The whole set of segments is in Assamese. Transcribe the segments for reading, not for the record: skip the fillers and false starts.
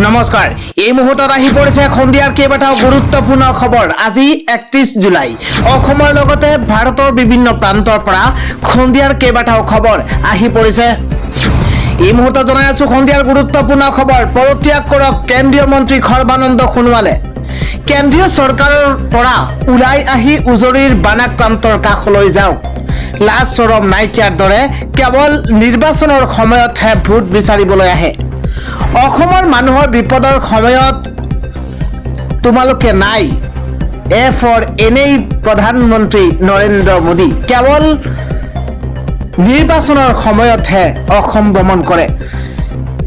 নমস্কাৰ এই মুহূৰ্তত আহি পৰিছে সন্ধিয়াৰ কেইবাটাও গুৰুত্বপূৰ্ণ খবৰ। আজি 31 জুলাই অসমৰ লগতে ভাৰতৰ বিভিন্ন প্ৰান্তৰ পৰা সন্ধিয়াৰ কেইবাটাও খবৰ আহি পৰিছে। এই মুহূৰ্তত জনাই আছো সন্ধিয়াৰ গুৰুত্বপূৰ্ণ খবৰ। পদত্যাগ কৰক কেন্দ্ৰীয় মন্ত্ৰী সৰ্বানন্দ সোণোৱালে। কেন্দ্ৰীয় চৰকাৰৰ পৰা ওলাই আহি উজনিৰ বানাক্ৰান্তৰ কাষলৈ যাওক। লাজ চৰম নাইকিয়াৰ দৰে কেৱল নিৰ্বাচনৰ সময়তহে ভোট বিচাৰিবলৈ আহে। অসমৰ মানুহৰ বিপদৰ সময়ত তোমালোকে নাই। ফৰ এনেই প্ৰধানমন্ত্ৰী নৰেন্দ্ৰ মোদী কেৱল নিৰ্বাচনৰ সময়তহে অসম ভ্ৰমণ কৰে।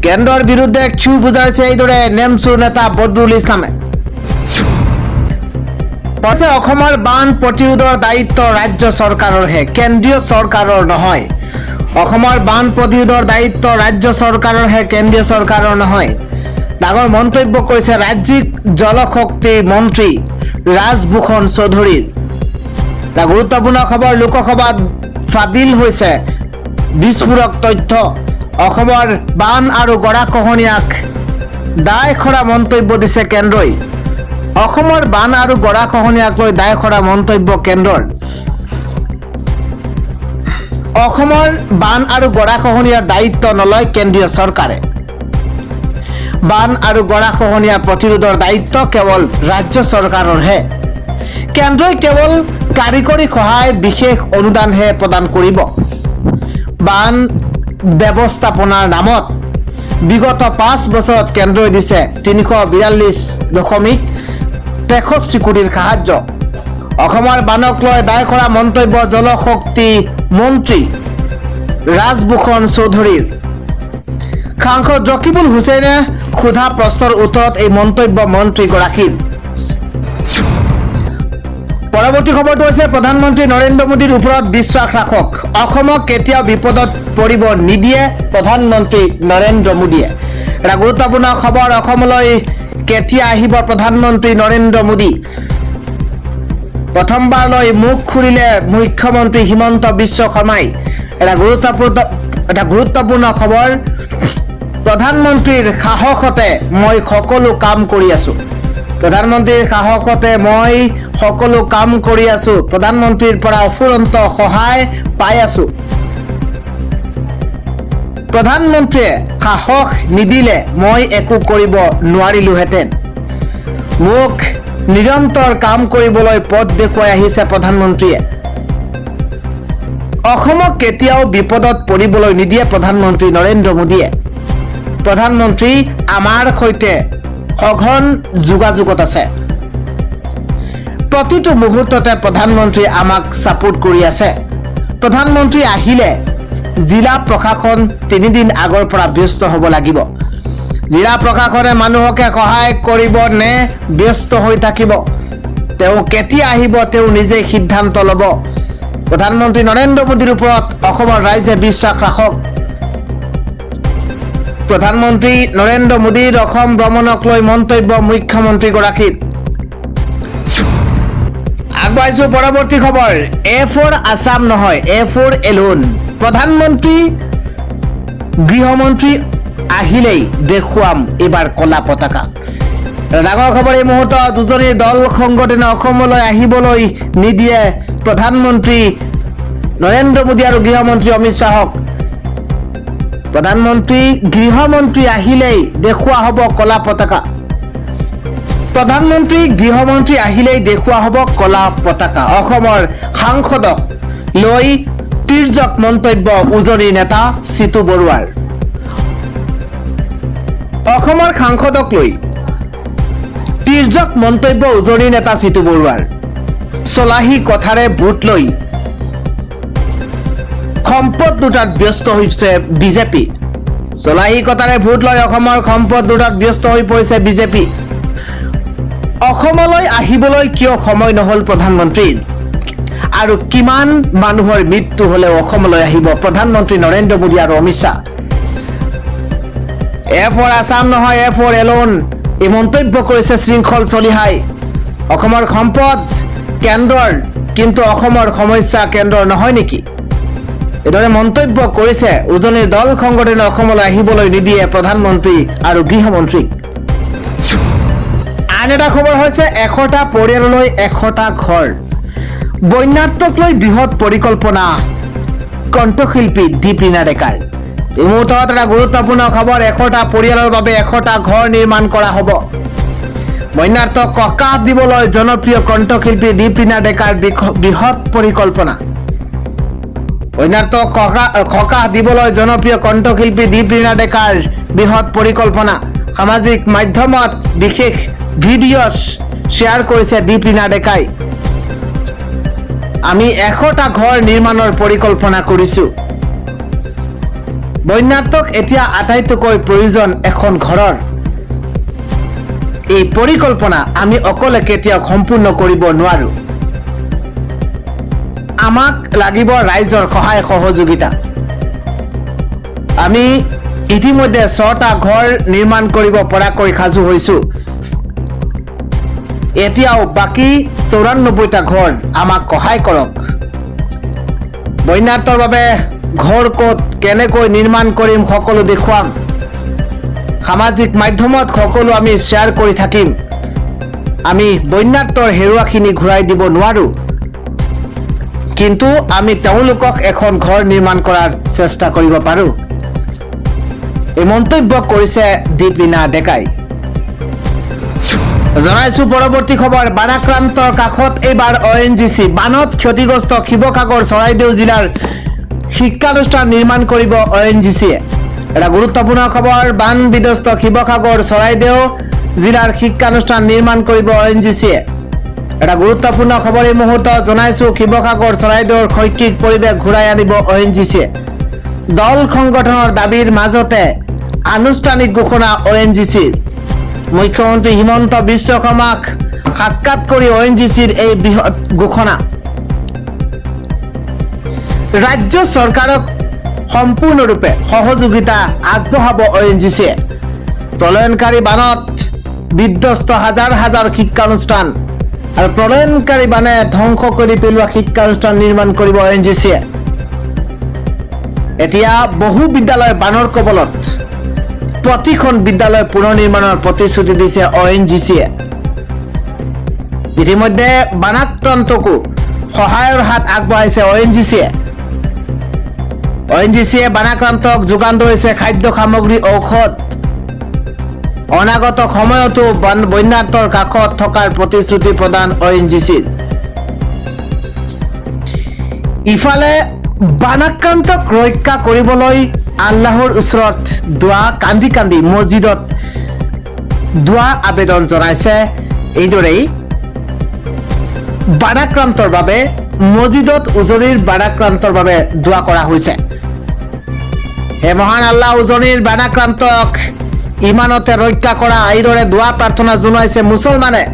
কেন্দ্ৰৰ বিৰুদ্ধে ক্ষোভ বুজাইছে এইদৰে নেমচুৰ নেতা বদৰুল ইছলামে। অসমৰ বান প্ৰতিৰোধৰ দায়িত্ব ৰাজ্য চৰকাৰৰহে, কেন্দ্ৰীয় চৰকাৰৰ নহয়। অসমৰ বান প্ৰতিৰোধৰ দায়িত্ব ৰাজ্য চৰকাৰৰহে, কেন্দ্ৰীয় চৰকাৰৰ নহয়। ডাঙৰ মন্তব্য কৰিছে ৰাজ্যিক জলশক্তি মন্ত্ৰী ৰাজভূষণ চৌধুৰীৰ। এটা গুৰুত্বপূৰ্ণ খবৰ। লোকসভাত ফাদিল হৈছে বিস্ফোৰক তথ্য। অসমৰ বান আৰু গৰাখহনীয়াক দায়খৰা মন্তব্য দিছে কেন্দ্ৰই। অসমৰ বান আৰু গৰাখহনীয়াক লৈ দায়খৰা মন্তব্য কেন্দ্ৰৰ। অসমৰ বান আৰু গৰাখহনীয়াৰ দায়িত্ব নলয় কেন্দ্ৰীয় চৰকাৰে। বান আৰু গৰাখহনীয়া প্ৰতিৰোধৰ দায়িত্ব কেৱল ৰাজ্য চৰকাৰৰহে। কেন্দ্ৰই কেৱল কাৰিকৰী সহায় বিশেষ অনুদানহে প্ৰদান কৰিব। বান ব্যৱস্থাপনাৰ নামত বিগত 5 বছৰত কেন্দ্ৰই দিছে 342.63 কোটিৰ সাহায্য। অসমৰ বানক লৈ দায়খৰা মন্তব্য জলশক্তি মন্ত্ৰী ৰাজভূষণ চৌধুৰীৰ। সাংসদ ৰকিবুল হুছেইনে সোধা প্ৰশ্নৰ উত্তৰত এই মন্তব্য মন্ত্ৰীগৰাকীৰ। পৰৱৰ্তী খবৰটো হৈছে প্ৰধানমন্ত্ৰী নৰেন্দ্ৰ মোদীৰ ওপৰত বিশ্বাস ৰাখক। অসমক কেতিয়াও বিপদত পৰিব নিদিয়ে প্ৰধানমন্ত্ৰী নৰেন্দ্ৰ মোদীয়ে। এটা গুৰুত্বপূৰ্ণ খবৰ। অসমলৈ কেতিয়া আহিব প্ৰধানমন্ত্ৰী নৰেন্দ্ৰ মোদী? প্ৰথমবাৰলৈ মুখ খুলিলে মুখ্যমন্ত্ৰী হিমন্ত বিশ্ব শৰ্মাই। এটা গুৰুত্বপূৰ্ণ খবৰ। প্ৰধানমন্ত্ৰীৰ সাহসতে মই সকলো কাম কৰি আছো। প্ৰধানমন্ত্ৰীৰ সাহসতে মই সকলো কাম কৰি আছো। প্ৰধানমন্ত্ৰীৰ পৰা অফুৰন্ত সহায় পাই আছো। প্ৰধানমন্ত্ৰীয়ে সাহস নিদিলে মই একো কৰিব নোৱাৰিলোহেঁতেন। মোক নিৰন্তৰ কাম কৰিবলৈ পথ দেখুৱাই আহিছে প্ৰধানমন্ত্ৰীয়ে। অসমক কেতিয়াও বিপদত পৰিবলৈ নিদিয়ে প্ৰধানমন্ত্ৰী নৰেন্দ্ৰ মোদীয়ে। প্ৰধানমন্ত্ৰী আমাৰ সৈতে সঘন যোগাযোগত আছে। প্ৰতিটো মুহূৰ্ততে প্ৰধানমন্ত্ৰী আমাক ছাপোৰ্ট কৰি আছে। প্ৰধানমন্ত্ৰী আহিলে জিলা প্ৰশাসন 3 দিন আগৰ পৰা ব্যস্ত হ'ব লাগিব। জিলা প্ৰশাসনে মানুহকে সহায় কৰিব নে ব্যস্ত হৈ থাকিব, তেওঁ কেতিয়া আহিব তেওঁ নিজে সিদ্ধান্ত ল'ব। প্ৰধানমন্ত্ৰী নৰেন্দ্ৰ মোদীৰ ওপৰত অসমৰ ৰাইজে বিশ্বাস ৰাখক। প্ৰধানমন্ত্ৰী নৰেন্দ্ৰ মোদীৰ অসম ভ্ৰমণক লৈ মন্তব্য মুখ্যমন্ত্ৰীগৰাকীৰ। আগবাঢ়িছো পৰৱৰ্তী খবৰ। ফৰ আছাম নহয়, ফৰ এলোন। প্ৰধানমন্ত্ৰী গৃহমন্ত্ৰী আহিলেই দেখুৱাম এইবাৰ কলা পতাকা। ডাঙৰ খবৰ এই মুহূৰ্তত। উজনিৰ দল সংগঠনে অসমলৈ আহিবলৈ নিদিয়ে প্ৰধানমন্ত্ৰী নৰেন্দ্ৰ মোদী আৰু গৃহমন্ত্ৰী অমিত শ্বাহক। প্ৰধানমন্ত্ৰী গৃহমন্ত্ৰী আহিলেই দেখুওৱা হ'ব কলা পতাকা। প্ৰধানমন্ত্ৰী গৃহমন্ত্ৰী আহিলেই দেখুওৱা হ'ব কলা পতাকা। অসমৰ সাংসদক লৈ তিৰ্যক মন্তব্য উজনিৰ নেতা চিতু বৰুৱাৰ। অসমৰ সাংসদক লৈ তিৰ্যক মন্তব্য উজনিৰ নেতা চিতু বৰুৱাৰ। চলাহী কথাৰে ভোট লৈ সম্পদ লুটাত ব্যস্ত হৈছে বিজেপি। চলাহী কথাৰে ভোট লৈ অসমৰ সম্পদ লুটাত ব্যস্ত হৈ পৰিছে বিজেপি। অসমলৈ আহিবলৈ কিয় সময় নহল প্ৰধানমন্ত্ৰীৰ? আৰু কিমান মানুহৰ মৃত্যু হলেও অসমলৈ আহিব প্ৰধানমন্ত্ৰী নৰেন্দ্ৰ মোদী আৰু অমিত শ্বাহ? ফৰ আছাম নহয়, ফৰ এলোন এই মন্তব্য কৰিছে শৃংখল চলিহাই। অসমৰ সম্পদ কেন্দ্ৰৰ, কিন্তু অসমৰ সমস্যা কেন্দ্ৰৰ নহয় নেকি? এইদৰে মন্তব্য কৰিছে উজনিৰ দল সংগঠনে অসমলৈ আহিবলৈ নিদিয়ে প্ৰধানমন্ত্ৰী আৰু গৃহমন্ত্ৰীক। আন এটা খবৰ হৈছে 100টা পৰিয়াললৈ 100টা ঘৰ। বন্যাত্মক লৈ বৃহৎ পৰিকল্পনা কণ্ঠশিল্পী দীপলিনা ডেকাৰ। এই মুহূৰ্তত এটা গুৰুত্বপূৰ্ণ খবৰ, 100টা পৰিয়ালৰ বাবে 100টা ঘৰ নিৰ্মাণ কৰা হ'ব। বন্যাত্মক সকাহ দিবলৈ জনপ্ৰিয় কণ্ঠশিল্পী দীপলিনা ডেকাৰ বৃহৎ পৰিকল্পনা। বন্যাত্মক সকাহ দিবলৈ জনপ্ৰিয় কণ্ঠশিল্পী দীপলিনা ডেকাৰ বৃহৎ পৰিকল্পনা। সামাজিক মাধ্যমত বিশেষ ভিডিঅ' শ্বেয়াৰ কৰিছে দীপলিনা ডেকাই। আমি 100টা ঘৰ নিৰ্মাণৰ পৰিকল্পনা কৰিছোঁ। বন্যাত্মক এতিয়া আটাইতকৈ প্ৰয়োজন এখন ঘৰৰ। এই পৰিকল্পনা আমি অকলে কেতিয়াও সম্পূৰ্ণ কৰিব নোৱাৰো। আমাক লাগিব ৰাইজৰ সহায় সহযোগিতা। আমি ইতিমধ্যে 6টা ঘৰ নিৰ্মাণ কৰিব পৰাকৈ সাজু হৈছো। এতিয়াও বাকী 94টা ঘৰ আমাক সহায় কৰক। বন্যাত্মৰ বাবে ঘৰ ক'ত কেনেকৈ নিৰ্মাণ কৰিম সকলো দেখুৱাম। সামাজিক মাধ্যমত সকলো আমি শ্বেয়াৰ কৰি থাকিম। আমি বন্যাত্মৰ হেৰুৱাখিনি ঘূৰাই দিব নোৱাৰো, কিন্তু আমি তেওঁলোকক এখন ঘৰ নিৰ্মাণ কৰাৰ চেষ্টা কৰিব পাৰো। এই মন্তব্য কৰিছে দীপলিনা ডেকাই। জনাইছো পৰৱৰ্তী খবৰ, বানাক্ৰান্তৰ কাষত এইবাৰ ONGC। বানত ক্ষতিগ্ৰস্ত শিৱসাগৰ চৰাইদেউ জিলাৰ শিক্ষানুষ্ঠান নিৰ্মাণ কৰিব ONGCয়ে। এটা গুৰুত্বপূৰ্ণ খবৰ, বান বিধ্বস্ত শিৱসাগৰ চৰাইদেউ জিলাৰ শিক্ষানুষ্ঠান নিৰ্মাণ কৰিব ONGCয়ে। এটা গুৰুত্বপূৰ্ণ খবৰ এই মুহূৰ্তত জনাইছো, শিৱসাগৰ চৰাইদেউৰ শৈক্ষিক পৰিৱেশ ঘূৰাই আনিব ONGCয়ে। দল সংগঠনৰ দাবীৰ মাজতে আনুষ্ঠানিক ঘোষণা ONGCৰ। মুখ্যমন্ত্ৰী হিমন্ত বিশ্ব শৰ্মাক সাক্ষাৎ কৰি ONGCৰ এই বৃহৎ ঘোষণা। ৰাজ্য চৰকাৰক সম্পূৰ্ণৰূপে সহযোগিতা আগবঢ়াব ONGCয়ে। প্ৰলয়নকাৰী বানত বিধ্বস্ত হাজাৰ হাজাৰ শিক্ষানুষ্ঠান আৰু প্ৰলয়নকাৰী বানে ধ্বংস কৰি পেলোৱা শিক্ষানুষ্ঠান নিৰ্মাণ কৰিব ONGCয়ে। এতিয়া বহু বিদ্যালয় বানৰ কবলত। প্ৰতিখন বিদ্যালয় পুনৰ নিৰ্মাণৰ প্ৰতিশ্ৰুতি দিছে ONGCয়ে। ইতিমধ্যে বানাক্ৰান্তকো সহায়ৰ হাত আগবঢ়াইছে ONGCয়ে। ONGCয়ে বানাক্ৰান্তক যোগান ধৰিছে খাদ্য সামগ্ৰী, ঔষধ। অনাগত সময়তো বন্যাত্মৰ কাষত থকাৰ প্ৰতিশ্ৰুতি প্ৰদান ONGCৰ। ইফালে বানাক্ৰান্তক ৰক্ষা কৰিবলৈ আল্লাহৰ ওচৰত দোৱা কান্দি কান্দি মছজিদত দোৱা আবেদন জনাইছে। এইদৰেই বানাক্ৰান্তৰ বাবে মছজিদত উজনিৰ বানাক্ৰান্তৰ বাবে দোৱা কৰা হৈছে। হে মহান আল্লাহ, উজনিৰ বানাক্ৰান্তক ইমানতে ৰক্ষা কৰা। এইদৰে দোৱা প্ৰাৰ্থনা জনাইছে মুছলমানে।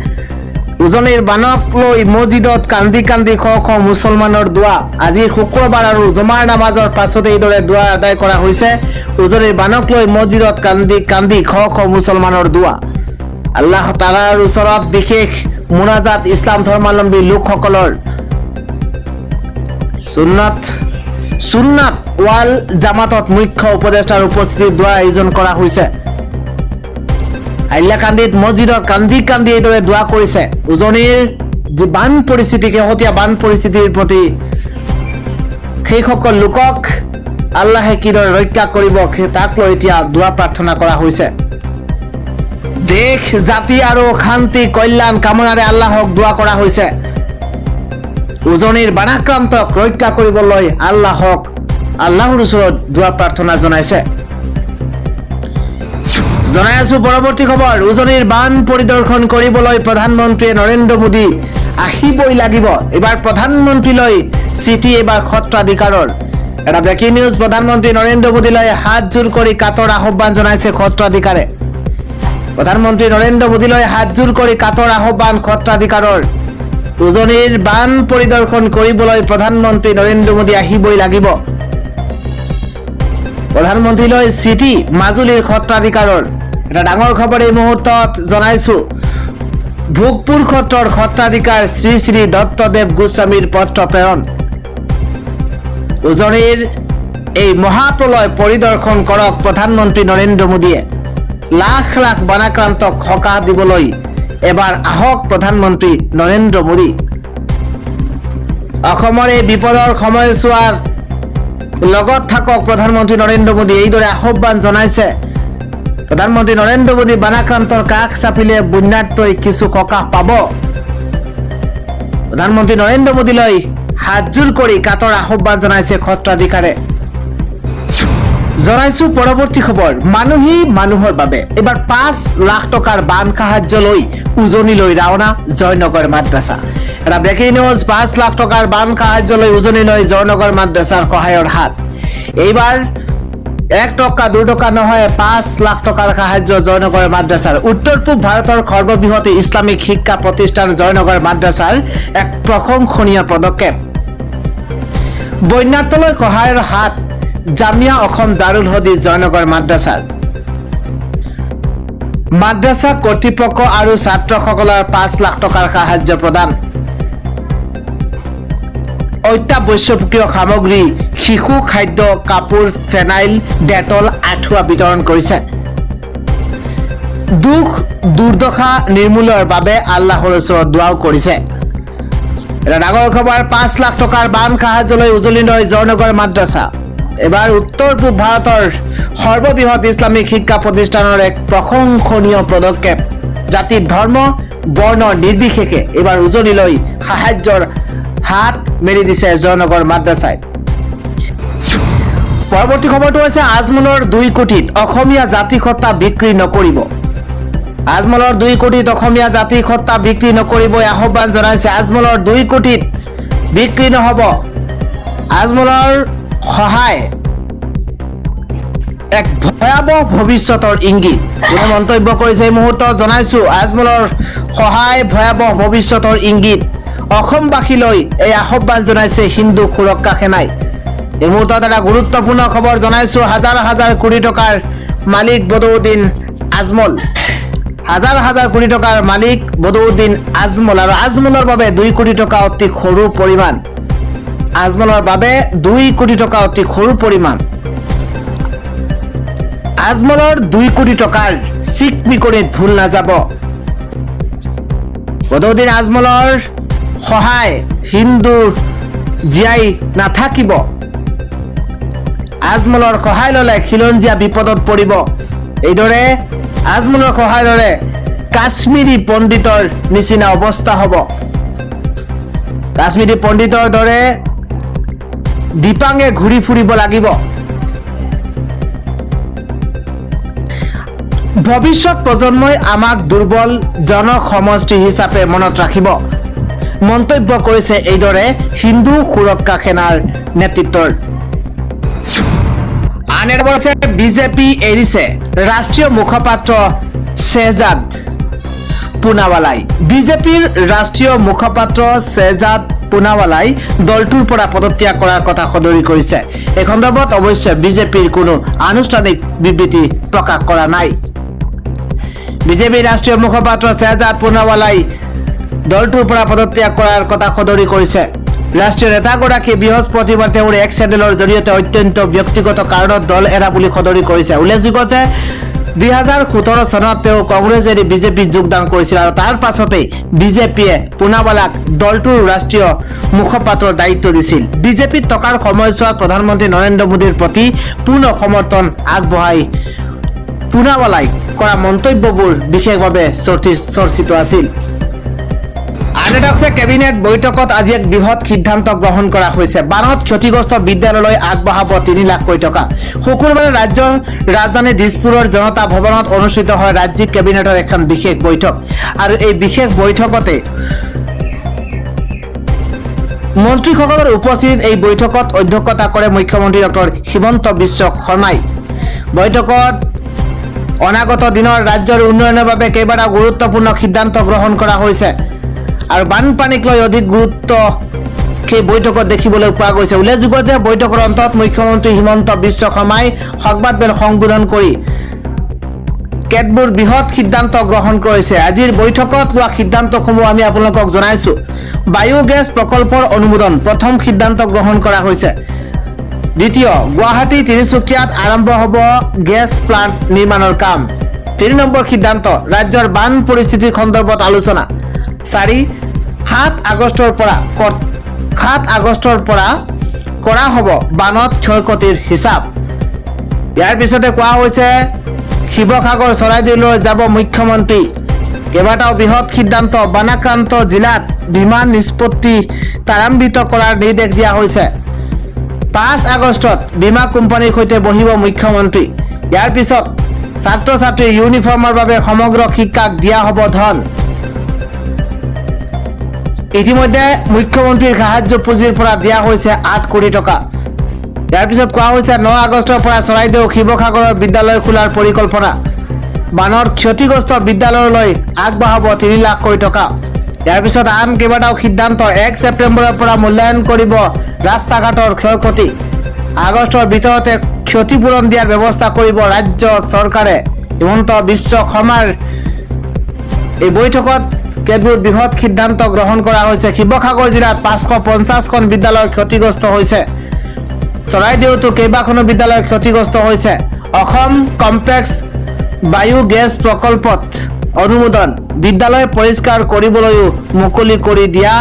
উজনিৰ বানক লৈ মছজিদত কান্দি কান্দি শ শ মুছলমানৰ দোৱা। আজি শুক্ৰবাৰ আৰু জুমাৰ নামাজৰ পাছতে এইদৰে দোৱা আদায় কৰা হৈছে। উজনিৰ বানক লৈ মছজিদত কান্দি কান্দি শ শ মুছলমানৰ দোৱা। আল্লাহ তাআলাৰ ওচৰত বিশেষ মুনাজাত ইছলাম ধৰ্মাৱলম্বী লোকসকলৰ। সুন্নাত ৱাল জামাতত মুখ্য উপদেষ্টাৰ উপস্থিতিত দোৱা আয়োজন কৰা হৈছে। হাইলাকান্দিত মছজিদত কান্দি কান্দি এইদৰে দোৱা কৰিছে। উজনিৰ যি বান পৰিস্থিতি, শেহতীয়া বান পৰিস্থিতিৰ প্ৰতি সেইসকল লোকক আল্লাহে কিদৰে ৰক্ষা কৰিব তাক লৈ এতিয়া দোৱা প্ৰাৰ্থনা কৰা হৈছে। দেশ জাতি আৰু শান্তি কল্যাণ কামনাৰে আল্লাহক দোৱা কৰা হৈছে। উজনিৰ বানাক্ৰান্তক ৰক্ষা কৰিবলৈ আল্লাহৰ ওচৰত দোৱা প্ৰাৰ্থনা জনাইছে। জনাই আছো পৰৱৰ্তী খবৰ, উজনিৰ বান পৰিদৰ্শন কৰিবলৈ প্ৰধানমন্ত্ৰীয়ে নৰেন্দ্ৰ মোদী আহিবই লাগিব। এইবাৰ প্ৰধানমন্ত্ৰীলৈ চিঠি এইবাৰ সত্ৰাধিকাৰৰ। এটা ব্ৰেকিং নিউজ, প্ৰধানমন্ত্ৰী নৰেন্দ্ৰ মোদীলৈ হাতজোৰ কৰি কাতৰ আহ্বান জনাইছে সত্ৰাধিকাৰে। প্ৰধানমন্ত্ৰী নৰেন্দ্ৰ মোদীলৈ হাতজোৰ কৰি কাতৰ আহ্বান সত্ৰাধিকাৰৰ। উজনিৰ বান পৰিদৰ্শন কৰিবলৈ প্ৰধানমন্ত্ৰী নৰেন্দ্ৰ মোদী আহিবই লাগিব। প্ৰধানমন্ত্ৰীলৈ চিঠি মাজুলীৰ সত্ৰাধিকাৰৰ। এটা ডাঙৰ খবৰ এই মুহূৰ্তত জনাইছো। ভোগপুৰ সত্ৰৰ সত্ৰাধিকাৰ শ্ৰী শ্ৰী দত্তদেৱ গোস্বামীৰ পত্ৰ প্ৰেৰণ। উজনিৰ এই মহাপ্ৰলয় পৰিদৰ্শন কৰক প্ৰধানমন্ত্ৰী নৰেন্দ্ৰ মোদীয়ে। লাখ লাখ বানাক্ৰান্তক সকাহ দিবলৈ এবাৰ আহক প্ৰধানমন্ত্ৰী নৰেন্দ্ৰ মোদী। অসমৰ এই বিপদৰ সময়ছোৱাৰ লগত থাকক প্ৰধানমন্ত্ৰী নৰেন্দ্ৰ মোদী, এইদৰে আহ্বান জনাইছে প্ৰধানমন্ত্ৰী নৰেন্দ্ৰ মোদী। বানাক্ৰান্তৰ কাষ চাপিলে বন্যাতকৈ কিছু সকাহ পাব। প্ৰধানমন্ত্ৰী নৰেন্দ্ৰ মোদীলৈ হাতজোৰ কৰি কাতৰ আহ্বান জনাইছে সত্ৰাধিকাৰে। জনাইছো পৰৱৰ্তী খবৰ। মানুহেই মানুহৰ বাবে এবাৰ 5 লাখ টকাৰ বান সাহায্য লৈ উজনিলৈ ৰাওনা জয়নগৰ মাদ্ৰাছা। এটা ব্ৰেকিং নিউজ। 5 লাখ টকাৰ বান সাহায্য লৈ উজনিলৈ জয়নগৰ মাদ্ৰাছাৰ সহায়ৰ হাত। এইবাৰ 1 টকা 2 টকা নহয়, 5 লাখ টকাৰ সাহায্য জয়নগৰ মাদ্ৰাছাৰ। উত্তৰ পূব ভাৰতৰ সৰ্ববৃহৎ ইছলামিক শিক্ষা প্ৰতিষ্ঠান জয়নগৰ মাদ্ৰাছাৰ এক প্ৰশংসনীয় পদক্ষেপ। বন্যাতলৈ সহায়ৰ হাত জামিয়া অসম দাৰুল হদীছ জয়নগৰ মাদ্ৰাছাৰ। মাদ্ৰাছা কৰ্তৃপক্ষ আৰু ছাত্ৰসকলৰ 5 লাখ টকাৰ সাহায্য প্ৰদান। অত্যাৱশ্যকীয় সামগ্ৰী, শিশু খাদ্য, কাপোৰ, ফেনাইল, ডেটল, আঁঠুৱা বিতৰণ কৰিছে। দুখ দুৰ্দশা নিৰ্মূলৰ বাবে আল্লাহৰ ওচৰত দোৱাও কৰিছে। এটা ডাঙৰ খবৰ। 5 লাখ টকাৰ বান সাহায্যলৈ উজনিলৈ জয়নগৰ মাদ্ৰাছা। এবাৰ উত্তৰ পূব ভাৰতৰ সৰ্ববৃহৎ ইছলামিক শিক্ষা প্ৰতিষ্ঠানৰ এক প্ৰশংসনীয় পদক্ষেপ। জাতি ধৰ্ম বৰ্ণ নিৰ্বিশেষে এবাৰ উজনিলৈ সাহায্যৰ হাত মেলি দিছে জয়নগৰ মাদ্ৰাছাই। পৰৱৰ্তী খবৰটো হৈছে আজমলৰ 2 কোটিত অসমীয়া জাতিসত্তা বিক্ৰী নকৰিব। আজমলৰ 2 কোটিত অসমীয়া জাতিসত্তা বিক্ৰী নকৰিব আহ্বান জনাইছে। আজমলৰ 2 কোটিত বিক্ৰী নহ'ব। আজমলৰ সহায় এক ভয়াৱহ ভৱিষ্যতৰ ইংগিত। কোনে মন্তব্য কৰিছে এই মুহূৰ্তত জনাইছো। আজমলৰ সহায় ভয়াৱহ ভৱিষ্যতৰ ইংগিত। অসমবাসীলৈ এই আহ্বান জনাইছে হিন্দু সুৰক্ষা সেনাই। এই মুহূৰ্তত এটা গুৰুত্বপূৰ্ণ খবৰ জনাইছো। হাজাৰ হাজাৰ কোটি টকাৰ মালিক বদৰুদ্দিন আজমল। হাজাৰ হাজাৰ কোটি টকাৰ মালিক বদৰুদ্দিন আজমল। আৰু আজমলৰ বাবে 2 কোটি টকা অতি সৰু পৰিমাণ। আজমলৰ বাবে 2 কোটি টকা অতি সৰু পৰিমাণ। আজমলৰ 2 কোটি টকাৰ চিকমিকনিত ভুল নাযাব। বদৰুদ্দিন আজমলৰ সহায় হিন্দু জীয়াই নাথাকিব। আজমলৰ সহায় ললে খিলঞ্জীয়া বিপদত পৰিব। এইদৰে আজমলৰ সহায় ললে কাশ্মীৰী পণ্ডিতৰ নিচিনা অৱস্থা হ'ব। কাশ্মীৰী পণ্ডিতৰ দৰে দীপাঙে ঘূৰি ফুৰিব লাগিব। ভৱিষ্যত প্ৰজন্মই আমাক দুৰ্বল জনসমষ্টি হিচাপে মনত ৰাখিব। মন্তব্য কৰিছে এইদৰে হিন্দু সুৰক্ষা সেনাৰ নেতৃত্বৰ। আন এটা হৈছে বিজেপি এৰিছে ৰাষ্ট্ৰীয় মুখপাত্ৰ শ্বেহজাদ পুনাৱালাই। বিজেপিৰ ৰাষ্ট্ৰীয় মুখপাত্ৰ শ্বেহজাদ পুনাৱালাই দলটোৰ পৰা পদত্যাগ কৰাৰ কথা সদৰি কৰিছে। এই সন্দৰ্ভত অৱশ্যে বিজেপিৰ কোনো আনুষ্ঠানিক বিবৃতি প্ৰকাশ কৰা নাই। বিজেপিৰ ৰাষ্ট্ৰীয় মুখপাত্ৰ শ্বেহজাদ পুনাৱালাই দলটোৰ পৰা পদত্যাগ কৰাৰ কথা সদৰি কৰিছে। ৰাষ্ট্ৰীয় নেতাগৰাকীয়ে বৃহস্পতিবাৰ তেওঁৰ এক্স হেণ্ডেলৰ জৰিয়তে অত্যন্ত ব্যক্তিগত কাৰণত দল এৰা বুলি সদৰি কৰিছে। উল্লেখযোগ্য যে 2017 চনত তেওঁ কংগ্ৰেছ এৰি বিজেপিত যোগদান কৰিছিল আৰু তাৰ পাছতেই বিজেপিয়ে পুনাৱালাক দলটোৰ ৰাষ্ট্ৰীয় মুখপাত্ৰৰ দায়িত্ব দিছিল। বিজেপিত থকাৰ সময়ছোৱাত প্ৰধানমন্ত্ৰী নৰেন্দ্ৰ মোদীৰ প্ৰতি পূৰ্ণ সমৰ্থন আগবঢ়াই পুনাৱালাই কৰা মন্তব্যবোৰ বিশেষভাৱে চৰ্চিত আছিল। আন এটা হৈছে কেবিনেট বৈঠকত আজি এক বৃহৎ সিদ্ধান্ত গ্ৰহণ কৰা হৈছে। বানত ক্ষতিগ্ৰস্ত বিদ্যালয়লৈ আগবঢ়াব 3 লাখ কোটি টকা। শুকুৰবাৰে ৰাজ্যৰ ৰাজধানী দিছপুৰৰ জনতা ভৱনত অনুষ্ঠিত হয় ৰাজ্যিক কেবিনেটৰ এখন বিশেষ বৈঠক। আৰু এই বিশেষ বৈঠকতে মন্ত্ৰীসকলৰ উপস্থিত এই বৈঠকত অধ্যক্ষতা কৰে মুখ্যমন্ত্ৰী ডক্টৰ হিমন্ত বিশ্ব শৰ্মাই। বৈঠকত অনাগত দিনৰ ৰাজ্যৰ উন্নয়নৰ বাবে কেইবাটাও গুৰুত্বপূৰ্ণ সিদ্ধান্ত গ্ৰহণ কৰা হৈছে আৰু বানপানীক লৈ অধিক গুৰুত্ব সেই বৈঠকত দেখিবলৈ পোৱা গৈছে। উল্লেখযোগ্য যে বৈঠকৰ অন্তত মুখ্যমন্ত্ৰী হিমন্ত বিশ্ব শৰ্মাই সংবাদমেল সম্বোধন কৰি কেতবোৰ বৃহৎ সিদ্ধান্ত গ্ৰহণ কৰিছে। আজিৰ বৈঠকত হোৱা সিদ্ধান্তসমূহ আমি আপোনালোকক জনাইছো। বায়োগেছ প্ৰকল্পৰ অনুমোদন প্ৰথম সিদ্ধান্ত গ্ৰহণ কৰা হৈছে। দ্বিতীয়, গুৱাহাটী তিনিচুকীয়াত আৰম্ভ হ'ব গেছ প্লাণ্ট নিৰ্মাণৰ কাম। 3 নম্বৰ সিদ্ধান্ত ৰাজ্যৰ বান পৰিস্থিতিৰ সন্দৰ্ভত আলোচনা 7 আগষ্টৰ পৰা কৰা হ'ব বানত ক্ষয়ক্ষতিৰ হিচাপ। ইয়াৰ পিছতে কোৱা হৈছে শিৱসাগৰ চৰাইদেউলৈ যাব মুখ্যমন্ত্ৰী। কেইবাটাও বৃহৎ সিদ্ধান্ত বানাক্ৰান্ত জিলাত বিমান নিষ্পত্তি ত্বৰান্বিত কৰাৰ নিৰ্দেশ দিয়া হৈছে। 5 আগষ্টত বীমা কোম্পানীৰ সৈতে বহিব মুখ্যমন্ত্ৰী। ইয়াৰ পিছত ছাত্ৰ ছাত্ৰীৰ ইউনিফৰ্মৰ বাবে সমগ্ৰ শিক্ষাক দিয়া হ'ব ধন। ইতিমধ্যে মুখ্যমন্ত্ৰীৰ সাহায্য পুঁজিৰ পৰা দিয়া হৈছে 8 কোটি টকা। ইয়াৰ পিছত কোৱা হৈছে 9 আগষ্টৰ পৰা চৰাইদেউ শিৱসাগৰৰ বিদ্যালয় খোলাৰ পৰিকল্পনা। বানৰ ক্ষতিগ্ৰস্ত বিদ্যালয়লৈ আগবঢ়াব 3 লাখ কোটি টকা। ইয়াৰ পিছত আন কেইবাটাও সিদ্ধান্ত 1 ছেপ্টেম্বৰৰ পৰা মূল্যায়ন কৰিব ৰাস্তা ঘাটৰ ক্ষয়ক্ষতি। আগষ্টৰ ভিতৰতে ক্ষতিপূৰণ দিয়াৰ ব্যৱস্থা কৰিব ৰাজ্য চৰকাৰে। হিমন্ত বিশ্ব শৰ্মাৰ এই বৈঠকত কেতবোৰ বৃহৎ সিদ্ধান্ত গ্ৰহণ কৰা হৈছে। শিৱসাগৰ জিলাত 550খন বিদ্যালয় ক্ষতিগ্ৰস্ত হৈছে। চৰাইদেউতো কেইবাখনো বিদ্যালয় ক্ষতিগ্ৰস্ত হৈছে। অসম কমপ্লেক্স বায়োগেছ প্ৰকল্পত অনুমোদন। বিদ্যালয় পৰিষ্কাৰ কৰিবলৈও মুকলি কৰি দিয়া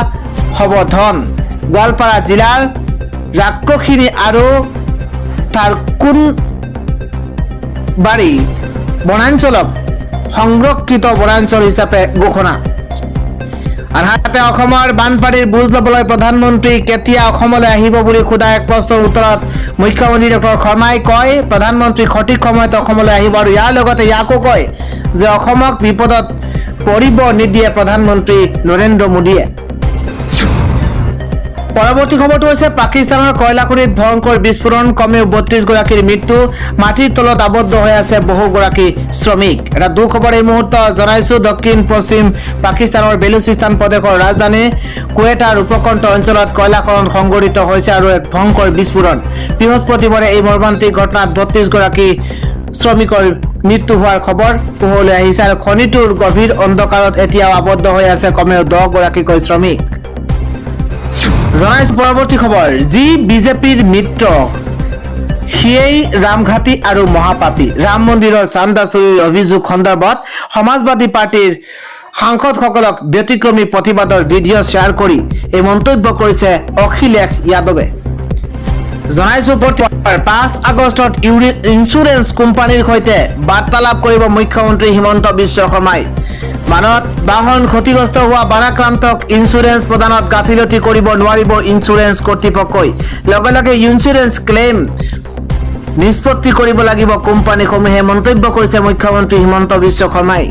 হ'ব ধন। গোৱালপাৰা জিলাৰ ৰাক্ষসিনী আৰু থাৰকুনবাৰী বনাঞ্চলক সংৰক্ষিত বনাঞ্চল হিচাপে ঘোষণা। আনহাতে অসমৰ বানপানীৰ বুজ ল'বলৈ প্ৰধানমন্ত্ৰী কেতিয়া অসমলৈ আহিব বুলি সোধা এক প্ৰশ্নৰ উত্তৰত মুখ্যমন্ত্ৰী ডক্টৰ শৰ্মাই কয়, প্ৰধানমন্ত্ৰী সঠিক সময়ত অসমলৈ আহিব আৰু ইয়াৰ লগতে ইয়াকো কয় যে অসমক বিপদত পৰিব নিদিয়ে প্ৰধানমন্ত্ৰী নৰেন্দ্ৰ মোদীয়ে। পৰৱৰ্তী খবৰটো হৈছে পাকিস্তানৰ কয়লাখনিত ভয়ংকৰ বিস্ফোৰণ, কমেও 32 গৰাকীৰ মৃত্যু, মাটিৰ তলত আবদ্ধ হৈ আছে বহুগৰাকী শ্ৰমিক। এটা দুখবৰ এই মুহূৰ্ত জনাইছো। দক্ষিণ পশ্চিম পাকিস্তানৰ বেলুচিস্তান প্ৰদেশৰ ৰাজধানী কুৱেটাৰ উপকণ্ঠ অঞ্চলত কয়লাখনন সংঘটিত হৈছে আৰু এক ভয়ংকৰ বিস্ফোৰণ। বৃহস্পতিবাৰে এই মৰ্মান্তিক ঘটনাত 32 গৰাকী শ্ৰমিকৰ মৃত্যু হোৱাৰ খবৰ পোহৰলৈ আহিছে আৰু খনিটোৰ গভীৰ অন্ধকাৰত এতিয়াও আবদ্ধ হৈ আছে কমেও 10 গৰাকীকৈ শ্ৰমিক। জনাইছো পৰৱৰ্তী খবৰ। যি বিজেপিৰ মিত্ৰ সিয়েই ৰামঘাটী আৰু মহাপাপী। ৰাম মন্দিৰৰ চান্দা চুৰিৰ অভিযোগ সন্দৰ্ভত সমাজবাদী পাৰ্টিৰ সাংসদসকলক ব্যতিক্ৰমী প্ৰতিবাদৰ ভিডিঅ' শ্বেয়াৰ কৰি এই মন্তব্য কৰিছে অখিলেশ যাদৱে। জনাইছো 5 আগষ্টত ইঞ্চুৰেঞ্চ কোম্পানীৰ সৈতে বাৰ্তালাপ কৰিব মুখ্যমন্ত্ৰী হিমন্ত বিশ্ব শৰ্মাই। বানত বাহন ক্ষতিগ্ৰস্ত হোৱা বানাক্ৰান্তক ইঞ্চুৰেঞ্চ প্ৰদানত গাফিলতি কৰিব নোৱাৰিব ইঞ্চুৰেঞ্চ কৰ্তৃপক্ষই। লগে লগে ইঞ্চুৰেঞ্চ ক্লেইম নিষ্পত্তি কৰিব লাগিব কোম্পানীসমূহে, মন্তব্য কৰিছে মুখ্যমন্ত্ৰী হিমন্ত বিশ্ব শৰ্মাই।